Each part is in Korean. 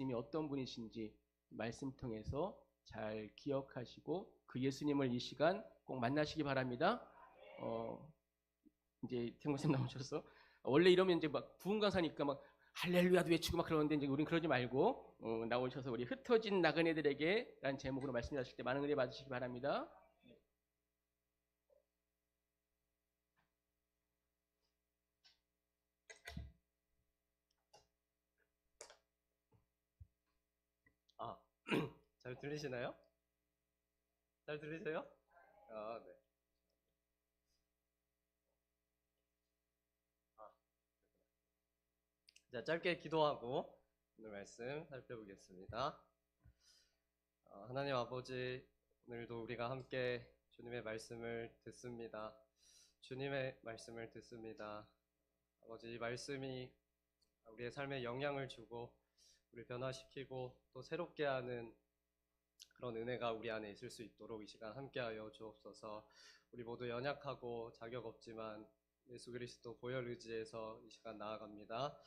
예수님이 어떤 분이신지 말씀 통해서 잘 기억하시고 그 예수님을 이 시간 꼭 만나시기 바랍니다. 이제 태국쌤 나오셔서 원래 이러면 이제 막 부흥 강사니까 막 할렐루야도 외치고 막 그러는데 이제 우린 그러지 말고 나오셔서 우리 흩어진 나그네들에게 라는 제목으로 말씀하실 때 많은 은혜 받으시기 바랍니다. 잘 들리시나요? 잘 들리세요? 네. 자, 짧게 기도하고 오늘 말씀 살펴보겠습니다. 하나님 아버지, 오늘도 우리가 함께 주님의 말씀을 듣습니다. 주님의 말씀을 듣습니다. 아버지, 이 말씀이 우리의 삶에 영향을 주고 우리를 변화시키고 또 새롭게 하는 그런 은혜가 우리 안에 있을 수 있도록 이 시간 함께하여 주옵소서. 우리 모두 연약하고 자격 없지만 예수 그리스도 보혈 의지에서 이 시간 나아갑니다.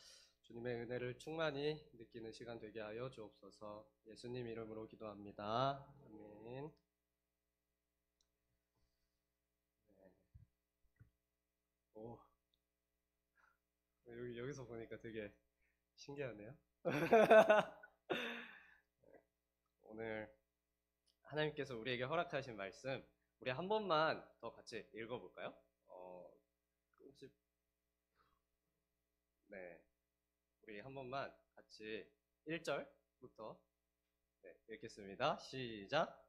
주님의 은혜를 충만히 느끼는 시간 되게 하여 주옵소서. 예수님 이름으로 기도합니다. 아멘. 여기서 보니까 되게 신기하네요. 오늘 하나님께서 우리에게 허락하신 말씀 우리 한 번만 더 같이 읽어볼까요? 혹시 네, 우리 한 번만 같이 1절부터 읽겠습니다. 시작.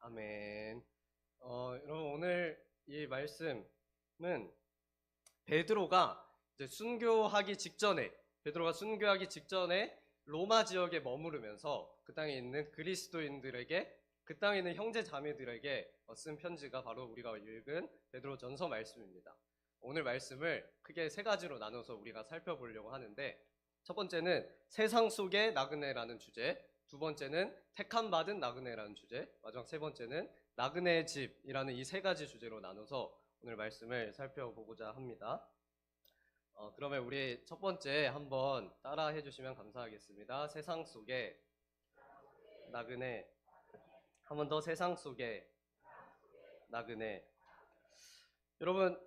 아멘. 여러분 오늘 이 말씀은 베드로가 순교하기 직전에 로마 지역에 머무르면서 그 땅에 있는 그리스도인들에게 그 땅에 있는 형제 자매들에게 쓴 편지가 바로 우리가 읽은 베드로전서 말씀입니다. 오늘 말씀을 크게 세 가지로 나눠서 우리가 살펴보려고 하는데 첫 번째는 세상 속의 나그네라는 주제, 두 번째는 택함받은 나그네라는 주제, 마지막 세 번째는 나그네의 집이라는 이 세 가지 주제로 나눠서 오늘 말씀을 살펴보고자 합니다. 그러면 우리 첫 번째 한번 따라 해주시면 감사하겠습니다. 세상 속의 나그네. 한 번 더 세상 속의 나그네. 여러분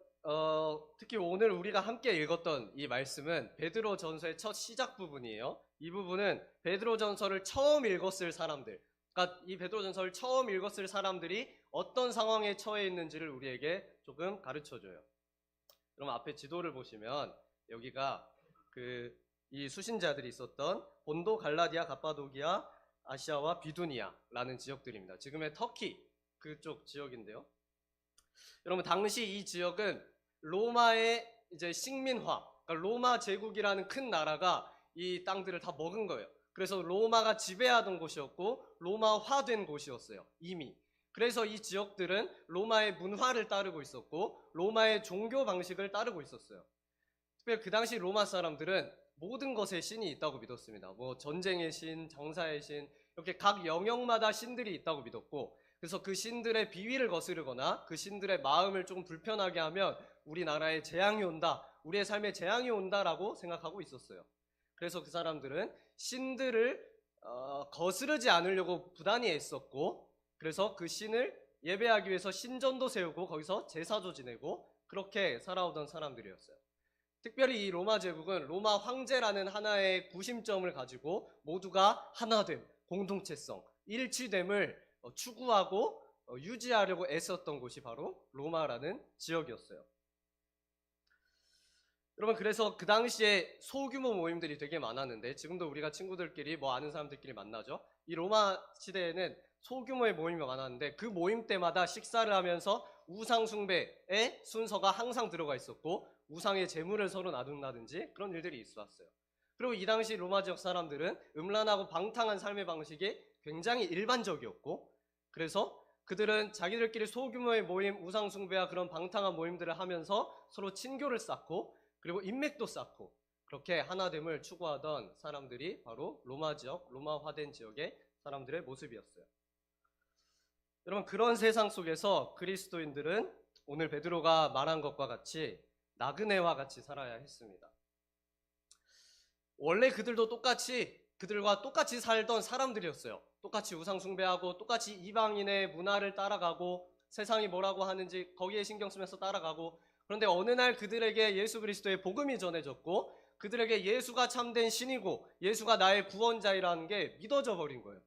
특히 오늘 우리가 함께 읽었던 이 말씀은 베드로전서의 첫 시작 부분이에요. 이 부분은 베드로전서를 처음 읽었을 사람들, 그러니까 이 베드로전서를 처음 읽었을 사람들이 어떤 상황에 처해 있는지를 우리에게 조금 가르쳐줘요. 그럼 앞에 지도를 보시면 여기가 이 수신자들이 있었던 본도, 갈라디아, 갑바도기아, 아시아와 비두니아라는 지역들입니다. 지금의 터키 그쪽 지역인데요. 여러분 당시 이 지역은 로마의 이제 식민화, 그러니까 로마 제국이라는 큰 나라가 이 땅들을 다 먹은 거예요. 그래서 로마가 지배하던 곳이었고 로마화된 곳이었어요, 이미. 그래서 이 지역들은 로마의 문화를 따르고 있었고 로마의 종교 방식을 따르고 있었어요. 특별히 그 당시 로마 사람들은 모든 것에 신이 있다고 믿었습니다. 뭐 전쟁의 신, 장사의 신, 이렇게 각 영역마다 신들이 있다고 믿었고, 그래서 그 신들의 비위를 거스르거나 그 신들의 마음을 조금 불편하게 하면 우리나라에 재앙이 온다, 우리의 삶에 재앙이 온다라고 생각하고 있었어요. 그래서 그 사람들은 신들을 거스르지 않으려고 부단히 애썼고, 그래서 그 신을 예배하기 위해서 신전도 세우고 거기서 제사도 지내고 그렇게 살아오던 사람들이었어요. 특별히 이 로마 제국은 로마 황제라는 하나의 구심점을 가지고 모두가 하나됨, 공동체성, 일치됨을 추구하고 유지하려고 애썼던 곳이 바로 로마라는 지역이었어요. 여러분 그래서 그 당시에 소규모 모임들이 되게 많았는데, 지금도 우리가 친구들끼리 뭐 아는 사람들끼리 만나죠. 이 로마 시대에는 소규모의 모임이 많았는데 그 모임 때마다 식사를 하면서 우상 숭배의 순서가 항상 들어가 있었고 우상의 재물을 서로 나눈다든지 그런 일들이 있었어요. 그리고 이 당시 로마 지역 사람들은 음란하고 방탕한 삶의 방식이 굉장히 일반적이었고, 그래서 그들은 자기들끼리 소규모의 모임, 우상숭배와 그런 방탕한 모임들을 하면서 서로 친교를 쌓고 그리고 인맥도 쌓고 그렇게 하나됨을 추구하던 사람들이 바로 로마 지역, 로마화된 지역의 사람들의 모습이었어요. 여러분, 그런 세상 속에서 그리스도인들은 오늘 베드로가 말한 것과 같이 나그네와 같이 살아야 했습니다. 원래 그들과 똑같이 살던 사람들이었어요. 똑같이 우상숭배하고 똑같이 이방인의 문화를 따라가고 세상이 뭐라고 하는지 거기에 신경 쓰면서 따라가고, 그런데 어느 날 그들에게 예수 그리스도의 복음이 전해졌고 그들에게 예수가 참된 신이고 예수가 나의 구원자이라는 게 믿어져 버린 거예요.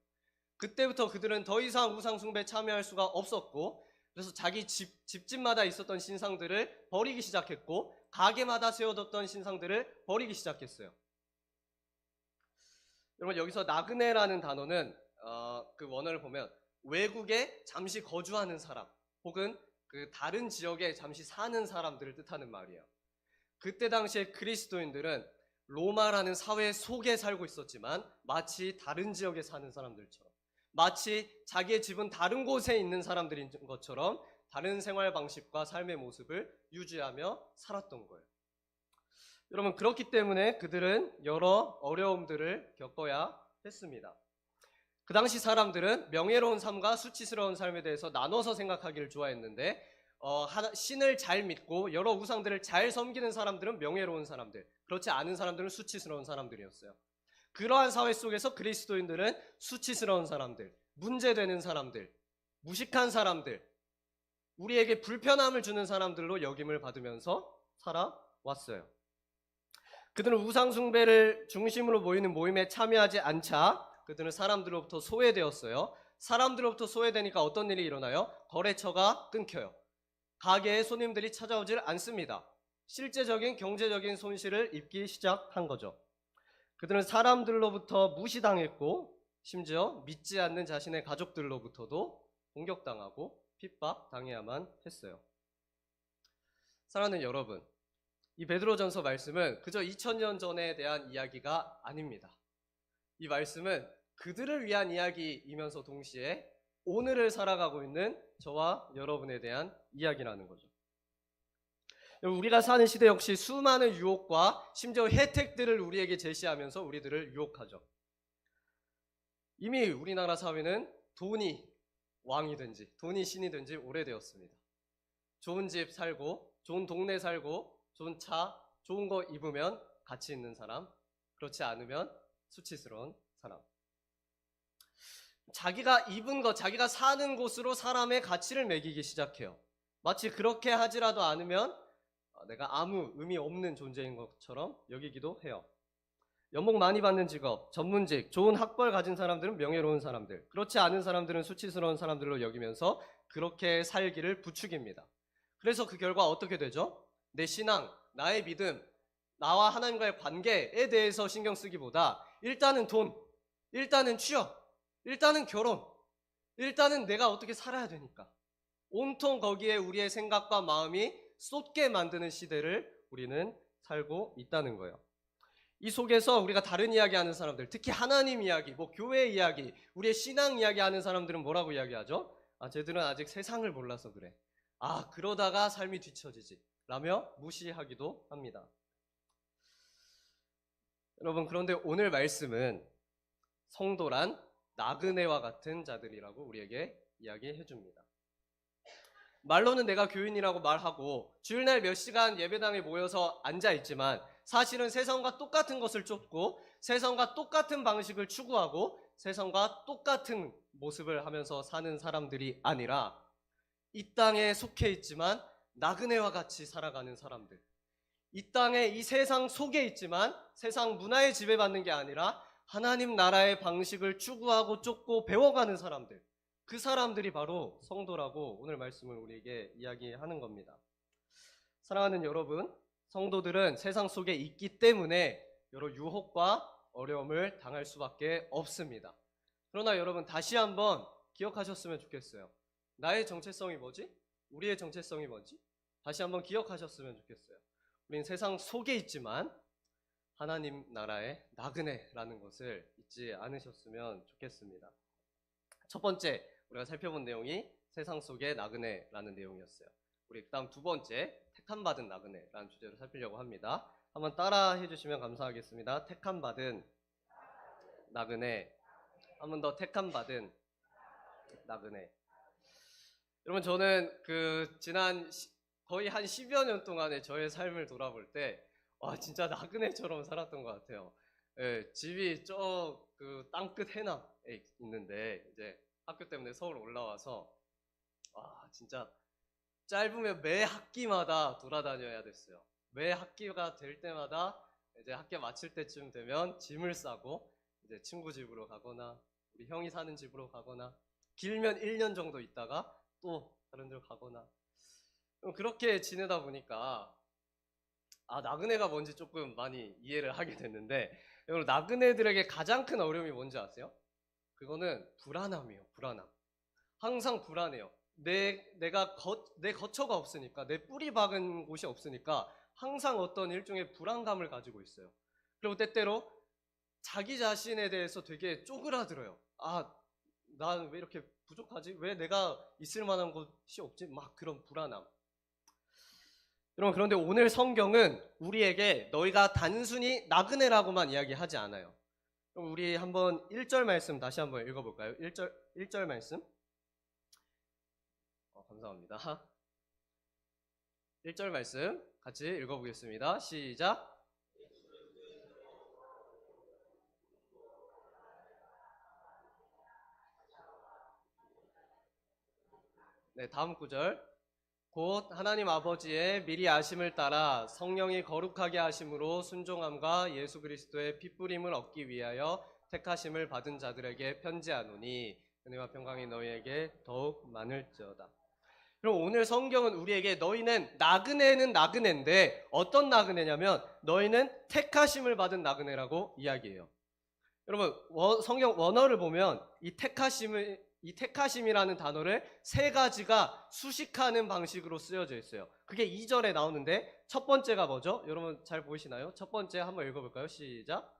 그때부터 그들은 더 이상 우상숭배에 참여할 수가 없었고, 그래서 자기 집집마다 있었던 신상들을 버리기 시작했고 가게마다 세워뒀던 신상들을 버리기 시작했어요. 여러분, 여기서 나그네라는 단어는 그 원어를 보면 외국에 잠시 거주하는 사람 혹은 그 다른 지역에 잠시 사는 사람들을 뜻하는 말이에요. 그때 당시에 그리스도인들은 로마라는 사회 속에 살고 있었지만 마치 다른 지역에 사는 사람들처럼, 마치 자기의 집은 다른 곳에 있는 사람들인 것처럼 다른 생활 방식과 삶의 모습을 유지하며 살았던 거예요. 여러분, 그렇기 때문에 그들은 여러 어려움들을 겪어야 했습니다. 그 당시 사람들은 명예로운 삶과 수치스러운 삶에 대해서 나눠서 생각하기를 좋아했는데 신을 잘 믿고 여러 우상들을 잘 섬기는 사람들은 명예로운 사람들, 그렇지 않은 사람들은 수치스러운 사람들이었어요. 그러한 사회 속에서 그리스도인들은 수치스러운 사람들, 문제되는 사람들, 무식한 사람들, 우리에게 불편함을 주는 사람들로 역임을 받으면서 살아왔어요. 그들은 우상숭배를 중심으로 모이는 모임에 참여하지 않자 그들은 사람들로부터 소외되었어요. 사람들로부터 소외되니까 어떤 일이 일어나요? 거래처가 끊겨요. 가게에 손님들이 찾아오질 않습니다. 실제적인 경제적인 손실을 입기 시작한 거죠. 그들은 사람들로부터 무시당했고 심지어 믿지 않는 자신의 가족들로부터도 공격당하고 핍박당해야만 했어요. 사랑하는 여러분, 이 베드로전서 말씀은 그저 2000년 전에 대한 이야기가 아닙니다. 이 말씀은 그들을 위한 이야기이면서 동시에 오늘을 살아가고 있는 저와 여러분에 대한 이야기라는 거죠. 우리가 사는 시대 역시 수많은 유혹과 심지어 혜택들을 우리에게 제시하면서 우리들을 유혹하죠. 이미 우리나라 사회는 돈이 왕이든지 돈이 신이든지 오래되었습니다. 좋은 집 살고 좋은 동네 살고 좋은 차, 좋은 거 입으면 가치 있는 사람, 그렇지 않으면 수치스러운 사람. 자기가 입은 것, 자기가 사는 곳으로 사람의 가치를 매기기 시작해요. 마치 그렇게 하지라도 않으면 내가 아무 의미 없는 존재인 것처럼 여기기도 해요. 연봉 많이 받는 직업, 전문직, 좋은 학벌 가진 사람들은 명예로운 사람들, 그렇지 않은 사람들은 수치스러운 사람들로 여기면서 그렇게 살기를 부추깁니다. 그래서 그 결과 어떻게 되죠? 내 신앙, 나의 믿음, 나와 하나님과의 관계에 대해서 신경 쓰기보다 일단은 돈, 일단은 취업, 일단은 결혼, 일단은 내가 어떻게 살아야 되니까 온통 거기에 우리의 생각과 마음이 쏟게 만드는 시대를 우리는 살고 있다는 거예요. 이 속에서 우리가 다른 이야기하는 사람들, 특히 하나님 이야기, 교회 이야기, 우리의 신앙 이야기하는 사람들은 뭐라고 이야기하죠? 쟤들은 아직 세상을 몰라서 그래. 그러다가 삶이 뒤처지지 라며 무시하기도 합니다. 여러분, 그런데 오늘 말씀은 성도란 나그네와 같은 자들이라고 우리에게 이야기해 줍니다. 말로는 내가 교인이라고 말하고 주일날 몇 시간 예배당에 모여서 앉아있지만 사실은 세상과 똑같은 것을 쫓고 세상과 똑같은 방식을 추구하고 세상과 똑같은 모습을 하면서 사는 사람들이 아니라 이 땅에 속해 있지만 나그네와 같이 살아가는 사람들, 이 땅에 이 세상 속에 있지만 세상 문화에 지배받는 게 아니라 하나님 나라의 방식을 추구하고 쫓고 배워가는 사람들, 그 사람들이 바로 성도라고 오늘 말씀을 우리에게 이야기하는 겁니다. 사랑하는 여러분, 성도들은 세상 속에 있기 때문에 여러 유혹과 어려움을 당할 수밖에 없습니다. 그러나 여러분, 다시 한번 기억하셨으면 좋겠어요. 나의 정체성이 뭐지? 우리의 정체성이 뭐지? 다시 한번 기억하셨으면 좋겠어요. 우리는 세상 속에 있지만 하나님 나라의 나그네라는 것을 잊지 않으셨으면 좋겠습니다. 첫 번째, 우리가 살펴본 내용이 세상 속의 나그네라는 내용이었어요. 우리 그다음 두 번째 택함 받은 나그네라는 주제로 살피려고 합니다. 한번 따라 해주시면 감사하겠습니다. 택함 받은 나그네. 한 번 더 택함 받은 나그네. 여러분 저는 지난 거의 한 10여 년 동안의 저의 삶을 돌아볼 때 와 진짜 나그네처럼 살았던 것 같아요. 예, 집이 땅끝 해남에 있는데 이제 학교 때문에 서울 올라와서 와 진짜 짧으면 매 학기마다 돌아다녀야 됐어요. 매 학기가 될 때마다 이제 학기 마칠 때쯤 되면 짐을 싸고 이제 친구 집으로 가거나 우리 형이 사는 집으로 가거나 길면 1년 정도 있다가 또 다른 데로 가거나 그렇게 지내다 보니까 나그네가 뭔지 조금 많이 이해를 하게 됐는데 여러분 나그네들에게 가장 큰 어려움이 뭔지 아세요? 그거는 불안함이에요. 불안함. 항상 불안해요. 내 거처가 없으니까 내 뿌리 박은 곳이 없으니까 항상 어떤 일종의 불안감을 가지고 있어요. 그리고 때때로 자기 자신에 대해서 되게 쪼그라들어요. 난 왜 이렇게 부족하지? 왜 내가 있을 만한 곳이 없지? 막 그런 불안함. 여러분 그런데 오늘 성경은 우리에게 너희가 단순히 나그네라고만 이야기하지 않아요. 그럼 우리 한번 1절 말씀 다시 한번 읽어볼까요? 1절 말씀. 감사합니다. 1절 말씀 같이 읽어보겠습니다. 시작. 네, 다음 구절. 곧 하나님 아버지의 미리 아심을 따라 성령이 거룩하게 하심으로 순종함과 예수 그리스도의 핏부림을 얻기 위하여 택하심을 받은 자들에게 편지하노니 은혜와 평강이 너희에게 더욱 많을지어다. 그럼 오늘 성경은 우리에게 너희는 나그네는 나그네인데 어떤 나그네냐면 너희는 택하심을 받은 나그네라고 이야기해요. 여러분 성경 원어를 보면 이 택하심이라는 단어를 세 가지가 수식하는 방식으로 쓰여져 있어요. 그게 2절에 나오는데 첫 번째가 뭐죠? 여러분 잘 보이시나요? 첫 번째 한번 읽어볼까요? 시작.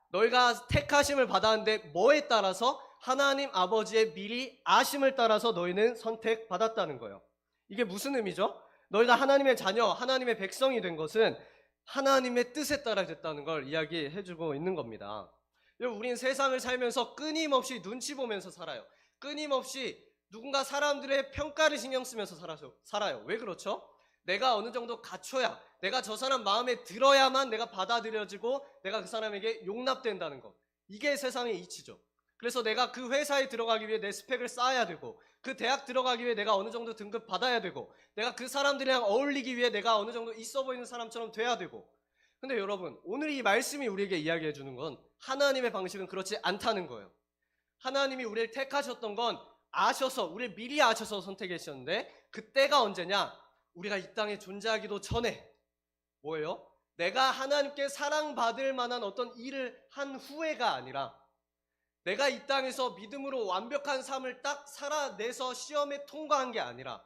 너희가 택하심을 받았는데 뭐에 따라서? 하나님 아버지의 미리 아심을 따라서 너희는 선택받았다는 거예요. 이게 무슨 의미죠? 너희가 하나님의 자녀, 하나님의 백성이 된 것은 하나님의 뜻에 따라 됐다는 걸 이야기해주고 있는 겁니다. 우린 세상을 살면서 끊임없이 눈치 보면서 살아요. 끊임없이 누군가 사람들의 평가를 신경 쓰면서 살아요. 왜 그렇죠? 내가 어느 정도 갖춰야, 내가 저 사람 마음에 들어야만 내가 받아들여지고 내가 그 사람에게 용납된다는 것. 이게 세상의 이치죠. 그래서 내가 그 회사에 들어가기 위해 내 스펙을 쌓아야 되고 그 대학 들어가기 위해 내가 어느 정도 등급 받아야 되고 내가 그 사람들이랑 어울리기 위해 내가 어느 정도 있어 보이는 사람처럼 돼야 되고. 근데 여러분 오늘 이 말씀이 우리에게 이야기해 주는 건 하나님의 방식은 그렇지 않다는 거예요. 하나님이 우리를 택하셨던 건 아셔서 우리를 미리 아셔서 선택하셨는데 그때가 언제냐? 우리가 이 땅에 존재하기도 전에. 뭐예요? 내가 하나님께 사랑받을 만한 어떤 일을 한 후에가 아니라 내가 이 땅에서 믿음으로 완벽한 삶을 딱 살아내서 시험에 통과한 게 아니라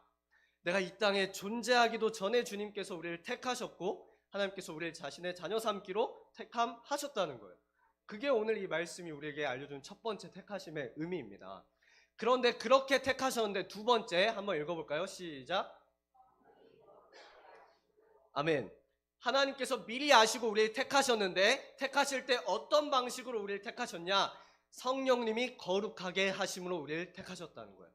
내가 이 땅에 존재하기도 전에 주님께서 우리를 택하셨고 하나님께서 우리를 자신의 자녀 삼기로 택함하셨다는 거예요. 그게 오늘 이 말씀이 우리에게 알려준 첫 번째 택하심의 의미입니다. 그런데 그렇게 택하셨는데 두 번째 한번 읽어볼까요? 시작. 아멘. 하나님께서 미리 아시고 우리를 택하셨는데 택하실 때 어떤 방식으로 우리를 택하셨냐? 성령님이 거룩하게 하심으로 우리를 택하셨다는 거예요.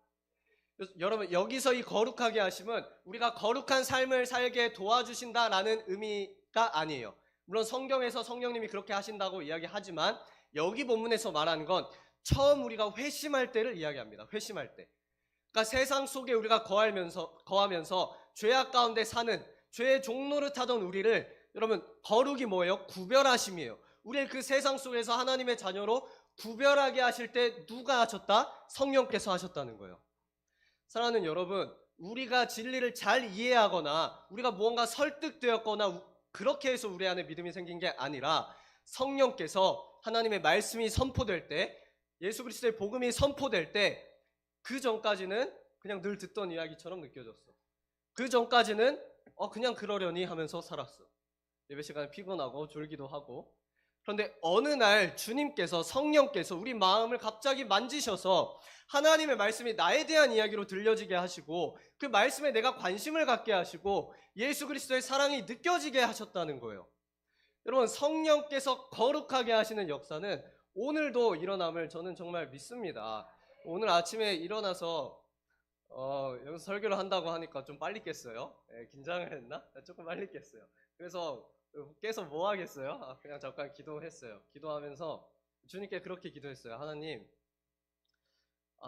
여러분 여기서 이 거룩하게 하심은 우리가 거룩한 삶을 살게 도와주신다라는 의미가 아니에요. 물론 성경에서 성령님이 그렇게 하신다고 이야기하지만 여기 본문에서 말하는 건 처음 우리가 회심할 때를 이야기합니다. 회심할 때. 그러니까 세상 속에 우리가 거하면서 죄악 가운데 사는 죄의 종로를 타던 우리를 여러분 거룩이 뭐예요? 구별하심이에요. 우리를 그 세상 속에서 하나님의 자녀로 구별하게 하실 때 누가 하셨다? 성령께서 하셨다는 거예요. 사랑하는 여러분, 우리가 진리를 잘 이해하거나 우리가 무언가 설득되었거나 그렇게 해서 우리 안에 믿음이 생긴 게 아니라 성령께서 하나님의 말씀이 선포될 때 예수 그리스도의 복음이 선포될 때 그 전까지는 그냥 늘 듣던 이야기처럼 느껴졌어. 그 전까지는 그냥 그러려니 하면서 살았어. 예배 시간에 피곤하고 졸기도 하고. 그런데 어느 날 주님께서 성령께서 우리 마음을 갑자기 만지셔서 하나님의 말씀이 나에 대한 이야기로 들려지게 하시고 그 말씀에 내가 관심을 갖게 하시고 예수 그리스도의 사랑이 느껴지게 하셨다는 거예요. 여러분, 성령께서 거룩하게 하시는 역사는 오늘도 일어남을 저는 정말 믿습니다. 오늘 아침에 일어나서 여기서 설교를 한다고 하니까 좀 빨리 깼어요. 긴장을 했나? 조금 빨리 깼어요. 그래서 깨서 뭐 하겠어요? 그냥 잠깐 기도했어요. 기도하면서 주님께 그렇게 기도했어요. 하나님,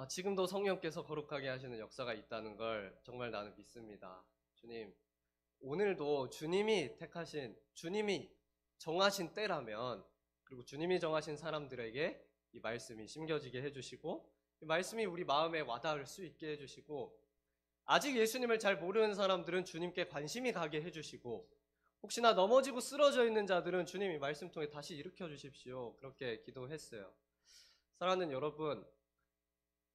지금도 성령께서 거룩하게 하시는 역사가 있다는 걸 정말 나는 믿습니다. 주님, 오늘도 주님이 택하신, 주님이 정하신 때라면, 그리고 주님이 정하신 사람들에게 이 말씀이 심겨지게 해주시고 이 말씀이 우리 마음에 와닿을 수 있게 해주시고, 아직 예수님을 잘 모르는 사람들은 주님께 관심이 가게 해주시고, 혹시나 넘어지고 쓰러져 있는 자들은 주님이 말씀 통해 다시 일으켜 주십시오. 그렇게 기도했어요. 사랑하는 여러분,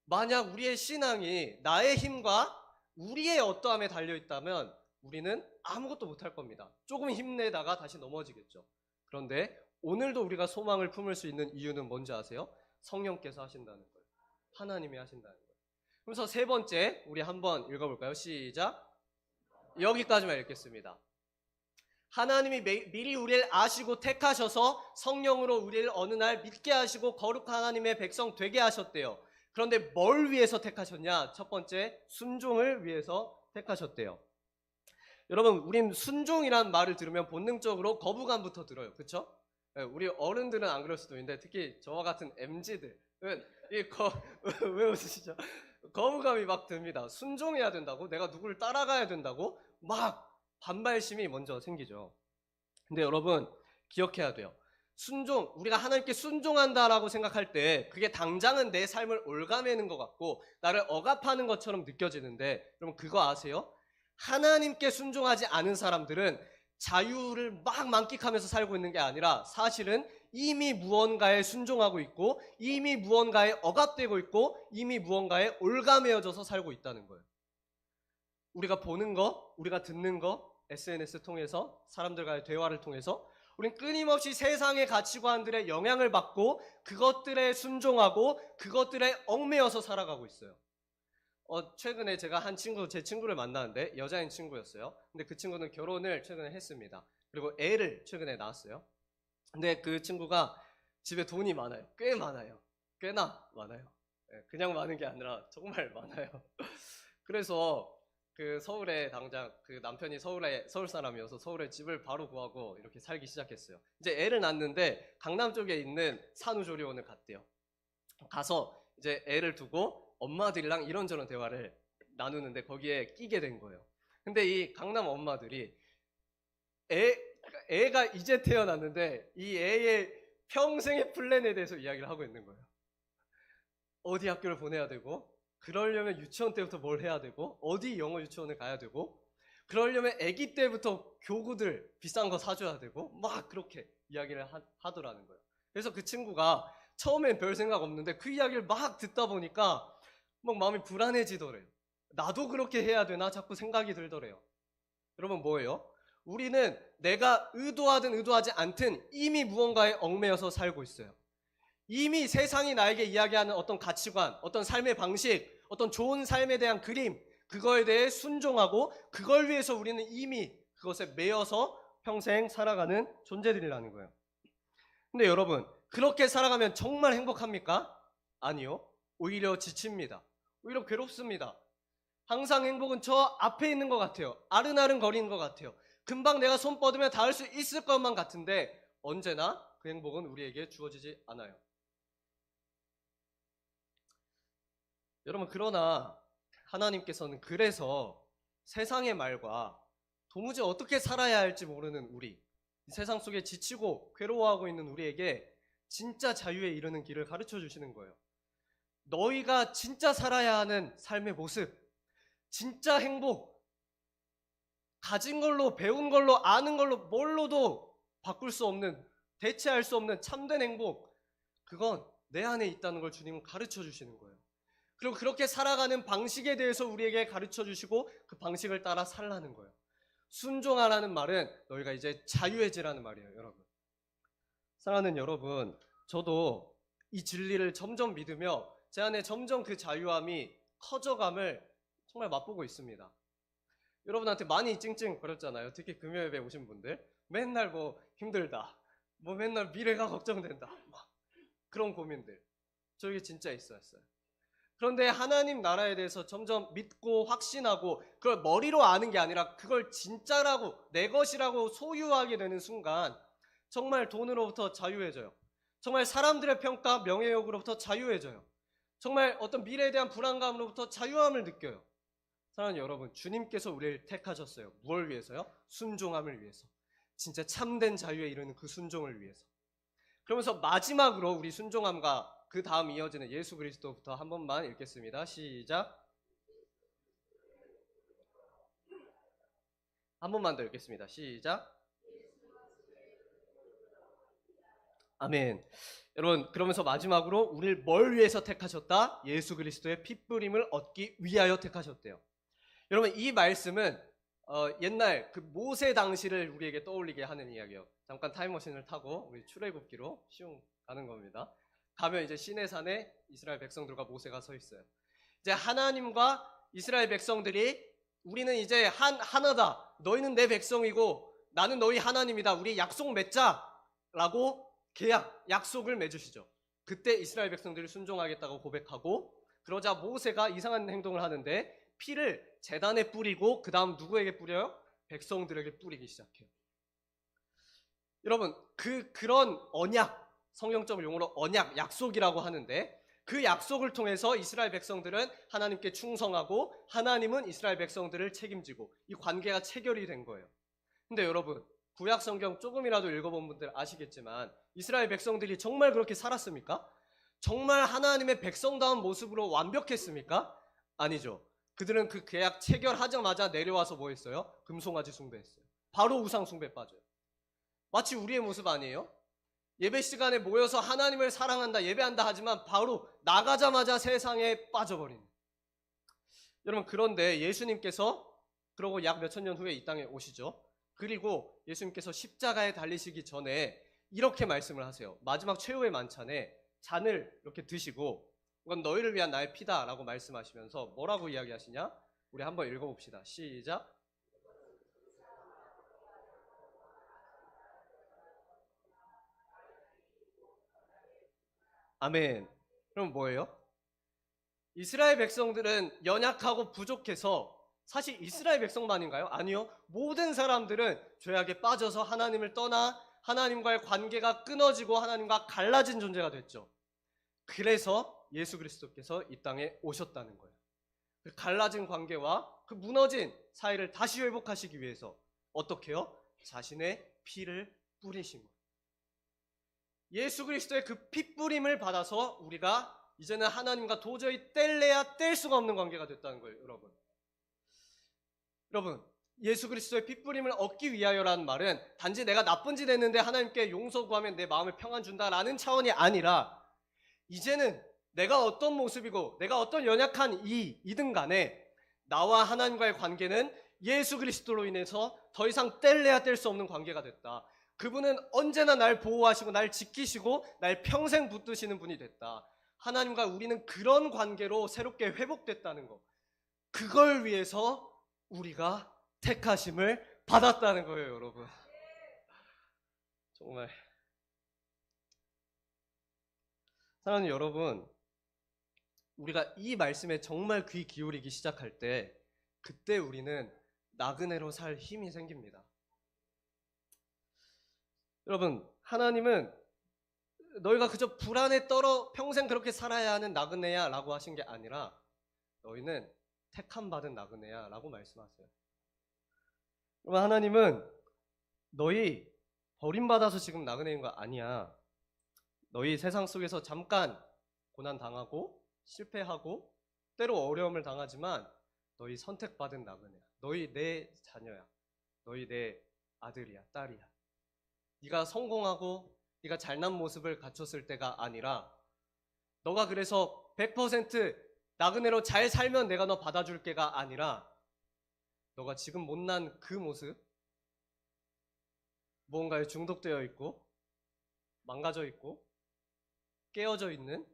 만약 우리의 신앙이 나의 힘과 우리의 어떠함에 달려있다면 우리는 아무것도 못할 겁니다. 조금 힘내다가 다시 넘어지겠죠. 그런데 오늘도 우리가 소망을 품을 수 있는 이유는 뭔지 아세요? 성령께서 하신다는 거예요. 하나님이 하신다는 거예요. 그래서 세 번째, 우리 한번 읽어볼까요? 시작. 여기까지만 읽겠습니다. 하나님이 미리 우리를 아시고 택하셔서 성령으로 우리를 어느 날 믿게 하시고 거룩한 하나님의 백성 되게 하셨대요. 그런데 뭘 위해서 택하셨냐? 첫 번째, 순종을 위해서 택하셨대요. 여러분, 우린 순종이란 말을 들으면 본능적으로 거부감부터 들어요. 그렇죠? 우리 어른들은 안 그럴 수도 있는데 특히 저와 같은 MZ들은 왜 웃으시죠? 거부감이 막 듭니다. 순종해야 된다고? 내가 누구를 따라가야 된다고? 막 반발심이 먼저 생기죠. 근데 여러분, 기억해야 돼요. 순종, 우리가 하나님께 순종한다라고 생각할 때 그게 당장은 내 삶을 올가매는 것 같고 나를 억압하는 것처럼 느껴지는데, 여러분 그거 아세요? 하나님께 순종하지 않은 사람들은 자유를 막 만끽하면서 살고 있는 게 아니라 사실은 이미 무언가에 순종하고 있고 이미 무언가에 억압되고 있고 이미 무언가에 올가매어져서 살고 있다는 거예요. 우리가 보는 거, 우리가 듣는 거, SNS 통해서 사람들과의 대화를 통해서 우린 끊임없이 세상의 가치관들의 영향을 받고 그것들에 순종하고 그것들에 얽매여서 살아가고 있어요. 최근에 제가 제 친구를 만나는데 여자인 친구였어요. 근데 그 친구는 결혼을 최근에 했습니다. 그리고 애를 최근에 낳았어요. 근데 그 친구가 집에 돈이 많아요. 꽤 많아요. 꽤나 많아요. 그냥 많은 게 아니라 정말 많아요. 그래서 그 서울에 당장 그 남편이 서울 사람이어서 서울에 집을 바로 구하고 이렇게 살기 시작했어요. 이제 애를 낳았는데 강남 쪽에 있는 산후조리원을 갔대요. 가서 이제 애를 두고 엄마들이랑 이런저런 대화를 나누는데 거기에 끼게 된 거예요. 근데 이 강남 엄마들이 애가 이제 태어났는데 이 애의 평생의 플랜에 대해서 이야기를 하고 있는 거예요. 어디 학교를 보내야 되고, 그러려면 유치원 때부터 뭘 해야 되고, 어디 영어 유치원을 가야 되고, 그러려면 아기 때부터 교구들 비싼 거 사줘야 되고, 막 그렇게 이야기를 하더라는 거예요. 그래서 그 친구가 처음엔 별 생각 없는데 그 이야기를 막 듣다 보니까 막 마음이 불안해지더래요. 나도 그렇게 해야 되나 자꾸 생각이 들더래요. 여러분, 뭐예요? 우리는 내가 의도하든 의도하지 않든 이미 무언가에 얽매여서 살고 있어요. 이미 세상이 나에게 이야기하는 어떤 가치관, 어떤 삶의 방식, 어떤 좋은 삶에 대한 그림, 그거에 대해 순종하고 그걸 위해서 우리는 이미 그것에 매여서 평생 살아가는 존재들이라는 거예요. 근데 여러분, 그렇게 살아가면 정말 행복합니까? 아니요. 오히려 지칩니다. 오히려 괴롭습니다. 항상 행복은 저 앞에 있는 것 같아요. 아른아른 거리는 것 같아요. 금방 내가 손 뻗으면 닿을 수 있을 것만 같은데 언제나 그 행복은 우리에게 주어지지 않아요. 여러분, 그러나 하나님께서는 그래서 세상의 말과 도무지 어떻게 살아야 할지 모르는 우리, 세상 속에 지치고 괴로워하고 있는 우리에게 진짜 자유에 이르는 길을 가르쳐 주시는 거예요. 너희가 진짜 살아야 하는 삶의 모습, 진짜 행복, 가진 걸로, 배운 걸로, 아는 걸로, 뭘로도 바꿀 수 없는, 대체할 수 없는 참된 행복, 그건 내 안에 있다는 걸 주님은 가르쳐 주시는 거예요. 그리고 그렇게 살아가는 방식에 대해서 우리에게 가르쳐 주시고 그 방식을 따라 살라는 거예요. 순종하라는 말은 너희가 이제 자유해지라는 말이에요, 여러분. 사랑하는 여러분, 저도 이 진리를 점점 믿으며 제 안에 점점 그 자유함이 커져감을 정말 맛보고 있습니다. 여러분한테 많이 찡찡거렸잖아요. 특히 금요일에 오신 분들. 맨날 뭐 힘들다. 뭐 맨날 미래가 걱정된다. 막 그런 고민들. 저에게 진짜 있었어요. 그런데 하나님 나라에 대해서 점점 믿고 확신하고 그걸 머리로 아는 게 아니라 그걸 진짜라고 내 것이라고 소유하게 되는 순간 정말 돈으로부터 자유해져요. 정말 사람들의 평가, 명예욕으로부터 자유해져요. 정말 어떤 미래에 대한 불안감으로부터 자유함을 느껴요. 사랑하는 여러분, 주님께서 우리를 택하셨어요. 무엇을 위해서요? 순종함을 위해서. 진짜 참된 자유에 이르는 그 순종을 위해서. 그러면서 마지막으로 우리 순종함과 그 다음 이어지는 예수 그리스도부터 한 번만 읽겠습니다. 시작. 한 번만 더 읽겠습니다. 시작. 아멘. 여러분, 그러면서 마지막으로 우리를 뭘 위해서 택하셨다? 예수 그리스도의 핏부림을 얻기 위하여 택하셨대요. 여러분, 이 말씀은 옛날 그 모세 당시를 우리에게 떠올리게 하는 이야기예요. 잠깐 타임머신을 타고 우리 출애굽기로 시험 가는 겁니다. 가면 이제 시내산에 이스라엘 백성들과 모세가 서 있어요. 이제 하나님과 이스라엘 백성들이 우리는 이제 하나다. 너희는 내 백성이고 나는 너희 하나님이다. 우리 약속 맺자라고 약속을 맺으시죠. 그때 이스라엘 백성들이 순종하겠다고 고백하고 그러자 모세가 이상한 행동을 하는데 피를 제단에 뿌리고 그 다음 누구에게 뿌려요? 백성들에게 뿌리기 시작해요. 여러분 그런 언약, 성경적 용어로 언약, 약속이라고 하는데 그 약속을 통해서 이스라엘 백성들은 하나님께 충성하고 하나님은 이스라엘 백성들을 책임지고 이 관계가 체결이 된 거예요. 근데 여러분 구약 성경 조금이라도 읽어본 분들 아시겠지만 이스라엘 백성들이 정말 그렇게 살았습니까? 정말 하나님의 백성다운 모습으로 완벽했습니까? 아니죠. 그들은 그 계약 체결하자마자 내려와서 뭐 했어요? 금송아지 숭배했어요. 바로 우상 숭배에 빠져요. 마치 우리의 모습 아니에요? 예배 시간에 모여서 하나님을 사랑한다, 예배한다 하지만 바로 나가자마자 세상에 빠져버리는. 여러분 그런데 예수님께서 그러고 약 몇천 년 후에 이 땅에 오시죠. 그리고 예수님께서 십자가에 달리시기 전에 이렇게 말씀을 하세요. 마지막 최후의 만찬에 잔을 이렇게 드시고 이건 너희를 위한 나의 피다 라고 말씀하시면서 뭐라고 이야기하시냐? 우리 한번 읽어봅시다. 시작. 아멘. 그럼 뭐예요? 이스라엘 백성들은 연약하고 부족해서 사실 이스라엘 백성만인가요? 아니요. 모든 사람들은 죄악에 빠져서 하나님을 떠나 하나님과의 관계가 끊어지고 하나님과 갈라진 존재가 됐죠. 그래서 예수 그리스도께서 이 땅에 오셨다는 거예요. 그 갈라진 관계와 그 무너진 사이를 다시 회복하시기 위해서 어떻게 해요? 자신의 피를 뿌리신 거예요. 예수 그리스도의 그 핏부림을 받아서 우리가 이제는 하나님과 도저히 뗄래야 뗄 수가 없는 관계가 됐다는 거예요. 여러분 예수 그리스도의 핏부림을 얻기 위하여라는 말은 단지 내가 나쁜 짓 했는데 하나님께 용서 구하면 내 마음에 평안 준다라는 차원이 아니라 이제는 내가 어떤 모습이고 내가 어떤 연약한 이든 간에 나와 하나님과의 관계는 예수 그리스도로 인해서 더 이상 뗄래야 뗄 수 없는 관계가 됐다. 그분은 언제나 날 보호하시고 날 지키시고 날 평생 붙드시는 분이 됐다. 하나님과 우리는 그런 관계로 새롭게 회복됐다는 것. 그걸 위해서 우리가 택하심을 받았다는 거예요, 여러분. 정말 사랑하는 여러분, 우리가 이 말씀에 정말 귀 기울이기 시작할 때 그때 우리는 나그네로 살 힘이 생깁니다. 여러분, 하나님은 너희가 그저 불안에 떨어 평생 그렇게 살아야 하는 나그네야 라고 하신 게 아니라 너희는 택함 받은 나그네야 라고 말씀하세요. 여러분, 하나님은 너희 버림받아서 지금 나그네인 거 아니야. 너희 세상 속에서 잠깐 고난당하고 실패하고 때로 어려움을 당하지만 너희 선택받은 나그네야. 너희 내 자녀야. 너희 내 아들이야, 딸이야. 네가 성공하고 네가 잘난 모습을 갖췄을 때가 아니라 너가 그래서 100% 나그네로 잘 살면 내가 너 받아줄 게가 아니라 너가 지금 못난 그 모습, 무언가에 중독되어 있고 망가져 있고 깨어져 있는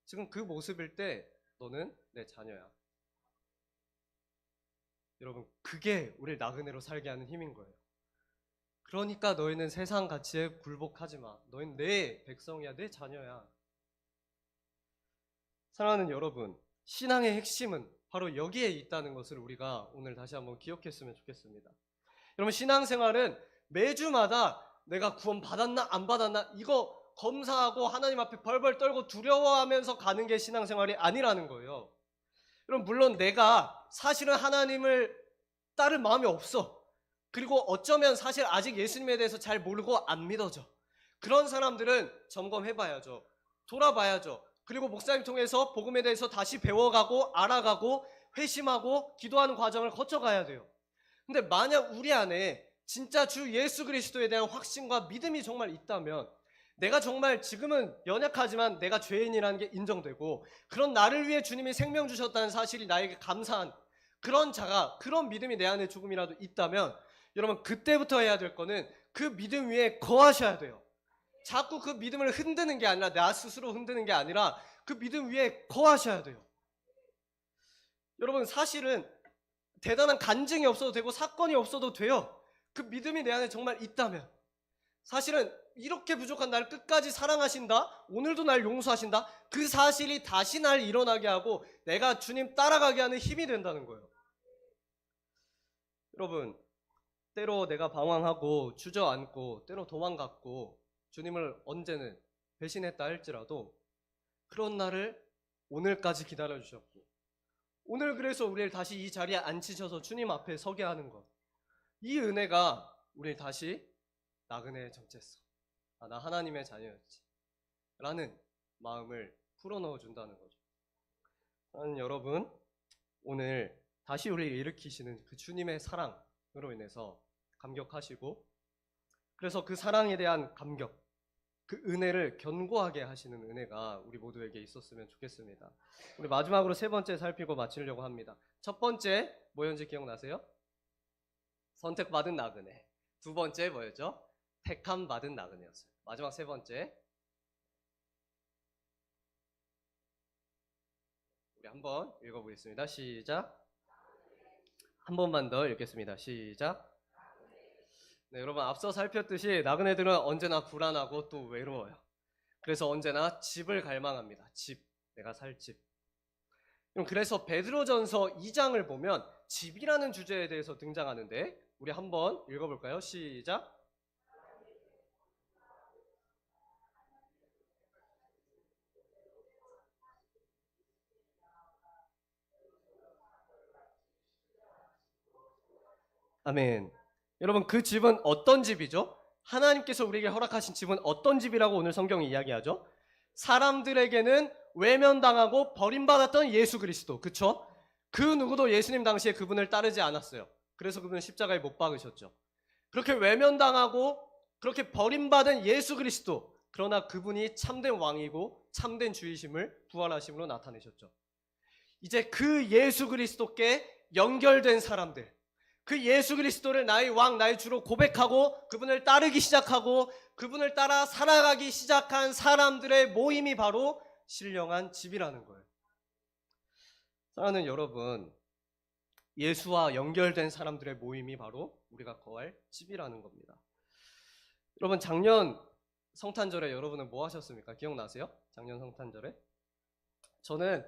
지금 그 모습일 때 너는 내 자녀야. 여러분, 그게 우리를 나그네로 살게 하는 힘인 거예요. 그러니까 너희는 세상 가치에 굴복하지 마. 너희는 내 백성이야, 내 자녀야. 사랑하는 여러분, 신앙의 핵심은 바로 여기에 있다는 것을 우리가 오늘 다시 한번 기억했으면 좋겠습니다. 여러분, 신앙생활은 매주마다 내가 구원 받았나 안 받았나 이거 검사하고 하나님 앞에 벌벌 떨고 두려워하면서 가는 게 신앙생활이 아니라는 거예요. 여러분, 물론 내가 사실은 하나님을 따를 마음이 없어. 그리고 어쩌면 사실 아직 예수님에 대해서 잘 모르고 안 믿어져. 그런 사람들은 점검해봐야죠. 돌아봐야죠. 그리고 목사님 통해서 복음에 대해서 다시 배워가고 알아가고 회심하고 기도하는 과정을 거쳐가야 돼요. 근데 만약 우리 안에 진짜 주 예수 그리스도에 대한 확신과 믿음이 정말 있다면 내가 정말 지금은 연약하지만 내가 죄인이라는 게 인정되고 그런 나를 위해 주님이 생명 주셨다는 사실이 나에게 감사한 그런 자가 그런 믿음이 내 안에 조금이라도 있다면 여러분 그때부터 해야 될 거는 그 믿음 위에 거하셔야 돼요. 자꾸 그 믿음을 흔드는 게 아니라 나 스스로 흔드는 게 아니라 그 믿음 위에 거하셔야 돼요. 여러분 사실은 대단한 간증이 없어도 되고 사건이 없어도 돼요. 그 믿음이 내 안에 정말 있다면 사실은 이렇게 부족한 나를 끝까지 사랑하신다, 오늘도 날 용서하신다, 그 사실이 다시 날 일어나게 하고 내가 주님 따라가게 하는 힘이 된다는 거예요. 여러분 때로 내가 방황하고 주저앉고 때로 도망갔고 주님을 언제는 배신했다 할지라도 그런 나를 오늘까지 기다려주셨고 오늘 그래서 우리를 다시 이 자리에 앉히셔서 주님 앞에 서게 하는 것, 이 은혜가 우리를 다시 나그네에 정체했어. 아, 나 하나님의 자녀였지 라는 마음을 풀어넣어 준다는 거죠. 저는 여러분 오늘 다시 우리를 일으키시는 그 주님의 사랑으로 인해서 감격하시고 그래서 그 사랑에 대한 감격, 그 은혜를 견고하게 하시는 은혜가 우리 모두에게 있었으면 좋겠습니다. 우리 마지막으로 세 번째 살피고 마치려고 합니다. 첫 번째 뭐였는지 기억나세요? 선택받은 나그네. 두 번째 뭐였죠? 택함 받은 나그네였어요. 마지막 세 번째 우리 한번 읽어보겠습니다. 시작. 한 번만 더 읽겠습니다. 시작. 네, 여러분 앞서 살폈듯이 나그네들은 언제나 불안하고 또 외로워요. 그래서 언제나 집을 갈망합니다. 집, 내가 살 집. 그래서 베드로전서 2장을 보면 집이라는 주제에 대해서 등장하는데 우리 한번 읽어볼까요? 시작. 아멘. 여러분 그 집은 어떤 집이죠? 하나님께서 우리에게 허락하신 집은 어떤 집이라고 오늘 성경이 이야기하죠? 사람들에게는 외면당하고 버림받았던 예수 그리스도, 그쵸? 그 누구도 예수님 당시에 그분을 따르지 않았어요. 그래서 그분은 십자가에 못 박으셨죠. 그렇게 외면당하고 그렇게 버림받은 예수 그리스도, 그러나 그분이 참된 왕이고 참된 주이심을 부활하심으로 나타내셨죠. 이제 그 예수 그리스도께 연결된 사람들, 그 예수 그리스도를 나의 왕, 나의 주로 고백하고 그분을 따르기 시작하고 그분을 따라 살아가기 시작한 사람들의 모임이 바로 신령한 집이라는 거예요. 사랑하는 여러분, 예수와 연결된 사람들의 모임이 바로 우리가 거할 집이라는 겁니다. 여러분 작년 성탄절에 여러분은 뭐 하셨습니까? 기억나세요? 작년 성탄절에? 저는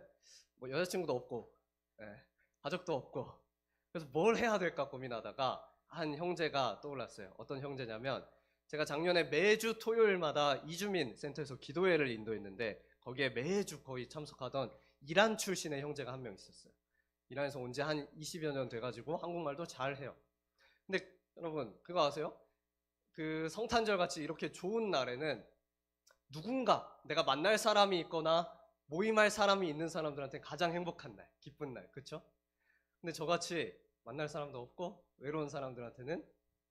뭐 여자친구도 없고 가족도 없고 그래서 뭘 해야 될까 고민하다가 한 형제가 떠올랐어요. 어떤 형제냐면 제가 작년에 매주 토요일마다 이주민 센터에서 기도회를 인도했는데 거기에 매주 거의 참석하던 이란 출신의 형제가 한 명 있었어요. 이란에서 온 지 한 20여 년 돼가지고 한국말도 잘해요. 근데 여러분 그거 아세요? 그 성탄절 같이 이렇게 좋은 날에는 누군가 내가 만날 사람이 있거나 모임할 사람이 있는 사람들한테 가장 행복한 날, 기쁜 날, 그쵸? 근데 저같이 만날 사람도 없고 외로운 사람들한테는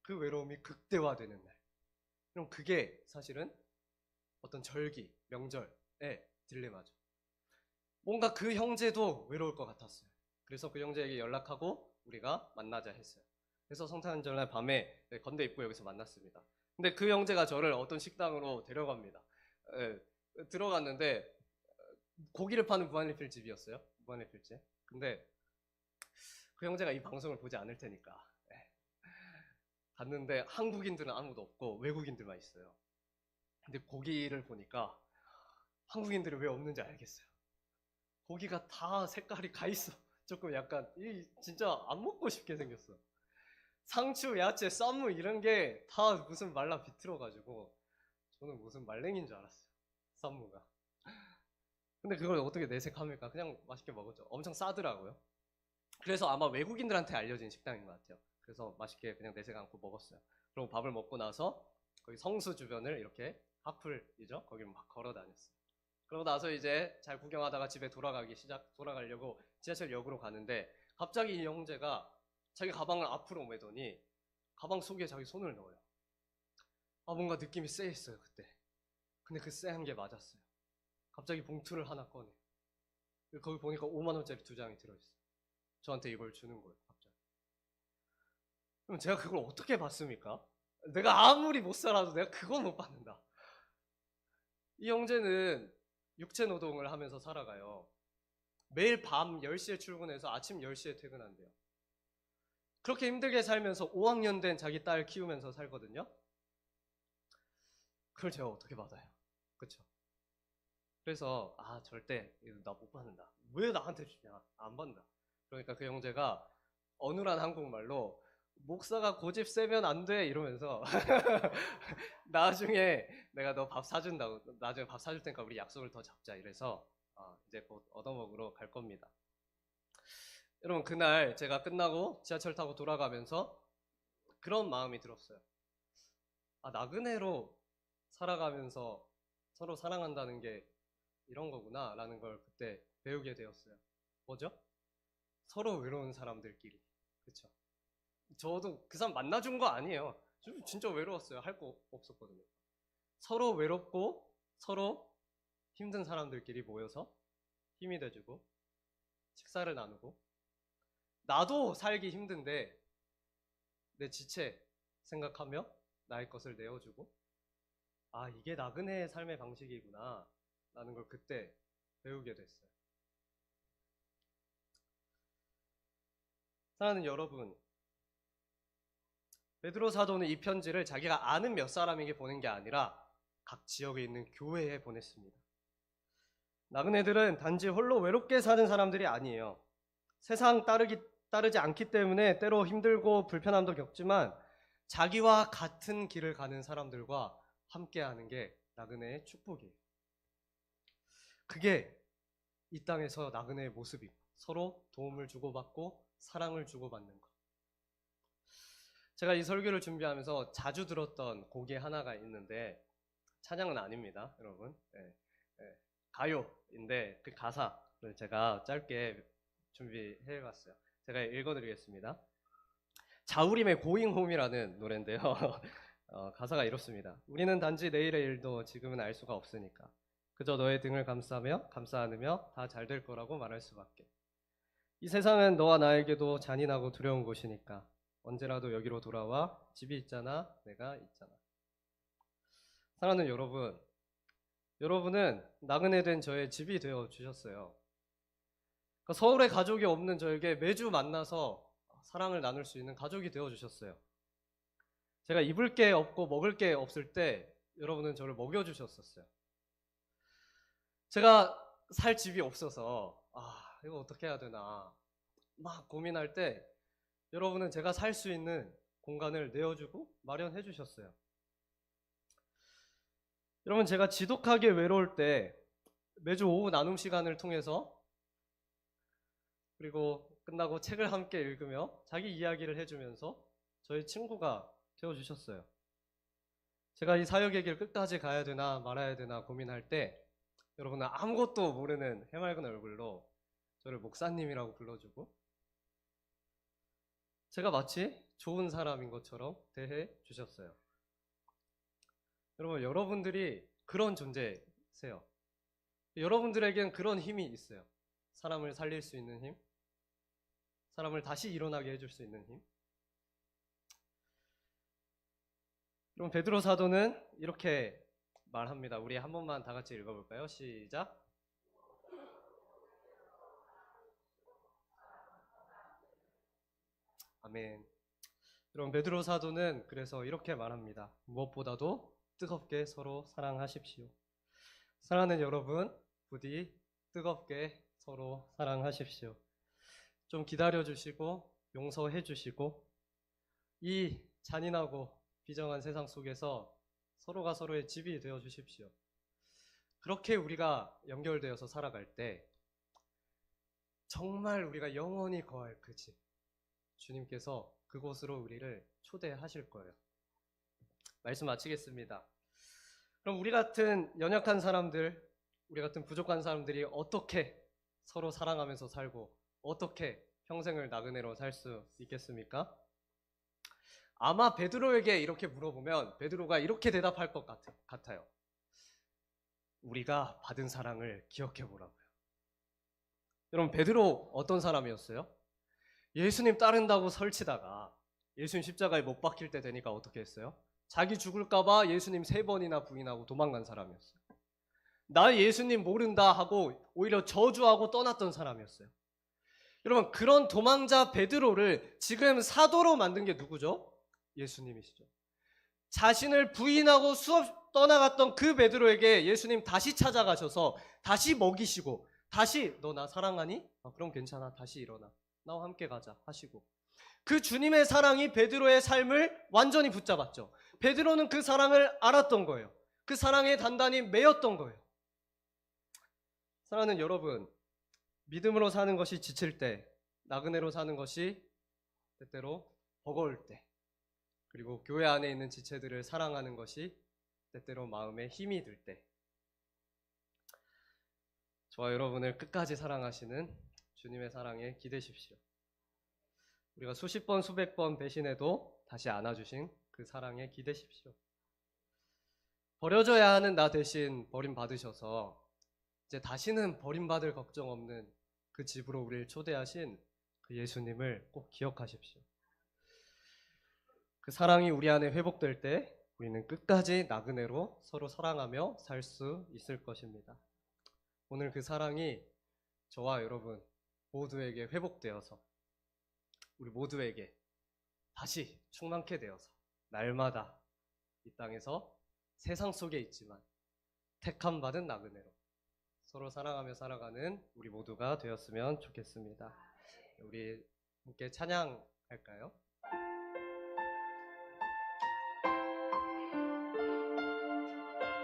그 외로움이 극대화되는 날. 그럼 그게 사실은 어떤 절기, 명절의 딜레마죠. 뭔가 그 형제도 외로울 것 같았어요. 그래서 그 형제에게 연락하고 우리가 만나자 했어요. 그래서 성탄절날 밤에 건대 입구 여기서 만났습니다. 근데 그 형제가 저를 어떤 식당으로 데려갑니다. 예, 들어갔는데 고기를 파는 무한리필 집이었어요. 무한리필집. 근데 그 형제가 이 방송을 보지 않을 테니까 예, 갔는데 한국인들은 아무도 없고 외국인들만 있어요. 근데 고기를 보니까 한국인들이 왜 없는지 알겠어요. 고기가 다 색깔이 가 있어. 조금 약간 진짜 안 먹고 싶게 생겼어. 상추, 야채, 쌈무 이런 게 다 무슨 말라 비틀어가지고 저는 무슨 말랭이인 줄 알았어요. 쌈무가. 근데 그걸 어떻게 내색합니까? 그냥 맛있게 먹었죠. 엄청 싸더라고요. 그래서 아마 외국인들한테 알려진 식당인 것 같아요. 그래서 맛있게 그냥 내색 않고 먹었어요. 그리고 밥을 먹고 나서 거기 성수 주변을 이렇게 하플이죠. 거기를 막 걸어 다녔어요. 그러고 나서 이제 잘 구경하다가 집에 돌아가려고 지하철역으로 가는데 갑자기 이 형제가 자기 가방을 앞으로 매더니 가방 속에 자기 손을 넣어요. 아, 뭔가 느낌이 쎄했어요, 그때. 근데 그 쎄한 게 맞았어요. 갑자기 봉투를 하나 꺼내. 거기 보니까 5만 원짜리 2장이 들어있어요. 저한테 이걸 주는 거예요, 갑자기. 그럼 제가 그걸 어떻게 받습니까? 내가 아무리 못 살아도 내가 그건 못 받는다. 이 형제는 육체 노동을 하면서 살아가요. 매일 밤 10시에 출근해서 아침 10시에 퇴근한대요. 그렇게 힘들게 살면서 5학년 된 자기 딸 키우면서 살거든요. 그걸 제가 어떻게 받아요? 그쵸? 그래서 절대 나 못 받는다. 왜 나한테 주냐? 안 받는다. 그러니까 그 형제가 어눌한 한국말로 목사가 고집 세면 안 돼 이러면서 나중에 내가 너 밥 사준다고, 나중에 밥 사줄 테니까 우리 약속을 더 잡자 이래서 이제 곧 얻어먹으러 갈 겁니다. 여러분, 그날 제가 끝나고 지하철 타고 돌아가면서 그런 마음이 들었어요. 나그네로 살아가면서 서로 사랑한다는 게 이런 거구나 라는 걸 그때 배우게 되었어요. 뭐죠? 서로 외로운 사람들끼리. 그쵸? 저도 그 사람 만나준 거 아니에요. 진짜 외로웠어요. 할 거 없었거든요. 서로 외롭고 서로 힘든 사람들끼리 모여서 힘이 돼주고 식사를 나누고, 나도 살기 힘든데 내 지체 생각하며 나의 것을 내어주고, 이게 나그네의 삶의 방식이구나 라는 걸 그때 배우게 됐어요. 사랑하는 여러분, 베드로 사도는 이 편지를 자기가 아는 몇 사람에게 보낸 게 아니라 각 지역에 있는 교회에 보냈습니다. 나그네들은 단지 홀로 외롭게 사는 사람들이 아니에요. 세상 따르지 않기 때문에 때로 힘들고 불편함도 겪지만 자기와 같은 길을 가는 사람들과 함께하는 게 나그네의 축복이에요. 그게 이 땅에서 나그네의 모습이고, 서로 도움을 주고받고 사랑을 주고받는 것. 제가 이 설교를 준비하면서 자주 들었던 곡이 하나가 있는데, 찬양은 아닙니다, 여러분. 가요인데 그 가사를 제가 짧게 준비해봤어요. 제가 읽어드리겠습니다. 자우림의 Going Home이라는 노래인데요. 가사가 이렇습니다. 우리는 단지 내일의 일도 지금은 알 수가 없으니까 그저 너의 등을 감싸며 감싸 안으며 다 잘 될 거라고 말할 수밖에. 이 세상은 너와 나에게도 잔인하고 두려운 곳이니까 언제라도 여기로 돌아와. 집이 있잖아, 내가 있잖아. 사랑하는 여러분, 여러분은 나그네 된 저의 집이 되어 주셨어요. 그러니까 서울에 가족이 없는 저에게 매주 만나서 사랑을 나눌 수 있는 가족이 되어 주셨어요. 제가 입을 게 없고 먹을 게 없을 때 여러분은 저를 먹여주셨었어요. 제가 살 집이 없어서 이거 어떻게 해야 되나 막 고민할 때 여러분은 제가 살 수 있는 공간을 내어주고 마련해 주셨어요. 여러분, 제가 지독하게 외로울 때 매주 오후 나눔 시간을 통해서, 그리고 끝나고 책을 함께 읽으며 자기 이야기를 해주면서 저희 친구가 되어주셨어요. 제가 이 사역의 길 끝까지 가야 되나 말아야 되나 고민할 때 여러분은 아무것도 모르는 해맑은 얼굴로 저를 목사님이라고 불러주고 제가 마치 좋은 사람인 것처럼 대해 주셨어요. 여러분, 여러분들이 그런 존재세요. 여러분들에겐 그런 힘이 있어요. 사람을 살릴 수 있는 힘, 사람을 다시 일어나게 해줄 수 있는 힘. 그럼 베드로 사도는 이렇게 말합니다. 우리 한 번만 다 같이 읽어볼까요? 시작. 아멘. 그럼 베드로 사도는 그래서 이렇게 말합니다. 무엇보다도 뜨겁게 서로 사랑하십시오. 사랑하는 여러분, 부디 뜨겁게 서로 사랑하십시오. 좀 기다려주시고 용서해주시고 이 잔인하고 비정한 세상 속에서 서로가 서로의 집이 되어주십시오. 그렇게 우리가 연결되어서 살아갈 때 정말 우리가 영원히 거할 그 집, 주님께서 그곳으로 우리를 초대하실 거예요. 말씀 마치겠습니다. 그럼 우리 같은 연약한 사람들, 우리 같은 부족한 사람들이 어떻게 서로 사랑하면서 살고 어떻게 평생을 나그네로 살 수 있겠습니까? 아마 베드로에게 이렇게 물어보면 베드로가 이렇게 대답할 것 같아요. 우리가 받은 사랑을 기억해 보라고요. 여러분, 베드로 어떤 사람이었어요? 예수님 따른다고 설치다가 예수님 십자가에 못 박힐 때 되니까 어떻게 했어요? 자기 죽을까봐 예수님 3번이나 부인하고 도망간 사람이었어요. 나 예수님 모른다 하고 오히려 저주하고 떠났던 사람이었어요. 여러분, 그런 도망자 베드로를 지금 사도로 만든 게 누구죠? 예수님이시죠. 자신을 부인하고 수업 떠나갔던 그 베드로에게 예수님 다시 찾아가셔서 다시 먹이시고 다시 너 나 사랑하니? 그럼 괜찮아. 다시 일어나. 나와 함께 가자 하시고 그 주님의 사랑이 베드로의 삶을 완전히 붙잡았죠. 베드로는 그 사랑을 알았던 거예요. 그 사랑에 단단히 매였던 거예요. 사랑하는 여러분, 믿음으로 사는 것이 지칠 때, 나그네로 사는 것이 때때로 버거울 때, 그리고 교회 안에 있는 지체들을 사랑하는 것이 때때로 마음에 힘이 들 때, 저와 여러분을 끝까지 사랑하시는 주님의 사랑에 기대십시오. 우리가 수십 번 수백 번 배신해도 다시 안아주신 그 사랑에 기대십시오. 버려져야 하는 나 대신 버림받으셔서 이제 다시는 버림받을 걱정 없는 그 집으로 우리를 초대하신 그 예수님을 꼭 기억하십시오. 그 사랑이 우리 안에 회복될 때 우리는 끝까지 나그네로 서로 사랑하며 살 수 있을 것입니다. 오늘 그 사랑이 저와 여러분 모두에게 회복되어서 우리 모두에게 다시 충만케 되어서 날마다 이 땅에서 세상 속에 있지만 택함 받은 나그네로 서로 사랑하며 살아가는 우리 모두가 되었으면 좋겠습니다. 우리 함께 찬양할까요?